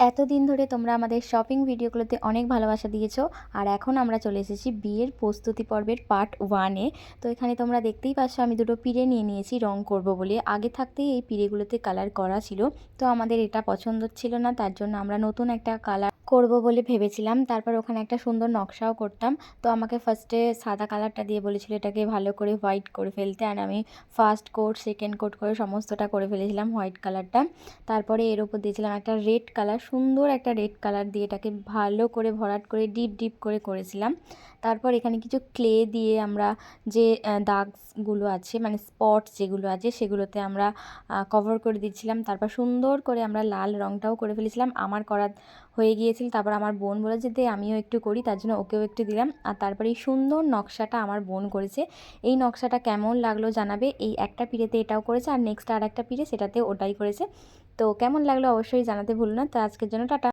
এতদিন ধরে তোমরা আমাদের শপিং ভিডিওগুলোতে অনেক ভালোবাসা দিয়েছো। আর এখন আমরা চলে এসেছি বিয়ের প্রস্তুতি পর্বের পার্ট 1-এ। তো এখানে তোমরা দেখতেই পাচ্ছ আমি দুটো পিঁড়ে নিয়ে নিয়েছি রং করব বলে। আগে থাকতেই এই পিঁড়েগুলোতে কালার করা ছিল, তো আমাদের এটা পছন্দ ছিল না, তার জন্য আমরা নতুন একটা কালার করব বলে ভেবেছিলাম। তারপর ওখানে একটা সুন্দর নকশাও করতাম। তো আমাকে ফার্স্টে সাদা কালারটা দিয়ে বলেছিল এটাকে ভালো করে হোয়াইট করে ফেলতে, আর আমি ফার্স্ট কোট সেকেন্ড কোট করে সমস্তটা করে ফেলেছিলাম হোয়াইট কালারটা। তারপরে এর উপর দিয়েছিলাম একটা রেড কালার, সুন্দর একটা রেড কালার দিয়ে এটাকে ভালো করে ভরাট করে ডিপ ডিপ করে করেছিলাম। তারপর এখানে কিছু ক্লে দিয়ে আমরা যে দাগগুলো আছে মানে স্পটস যেগুলো আছে সেগুলোতে আমরা কভার করে দিচ্ছিলাম। তারপর সুন্দর করে আমরা লাল রঙটাও করে ফেলেছিলাম। আমার করা হয়ে গিয়েছিল, তারপর আমার বোন বলেছে যে আমিও একটু করি, তার জন্য ওকেও একটু দিলাম। আর তারপরে এই সুন্দর নকশাটা আমার বোন করেছে। এই নকশাটা কেমন লাগলো জানাবে। এই একটা পিঁড়েতে এটাও করেছে, আর নেক্সট আর একটা পিঁড়ে সেটাতে ওটাই করেছে। তো কেমন লাগলো অবশ্যই জানাতে ভুলো না। তো আজকের জন্য টাটা।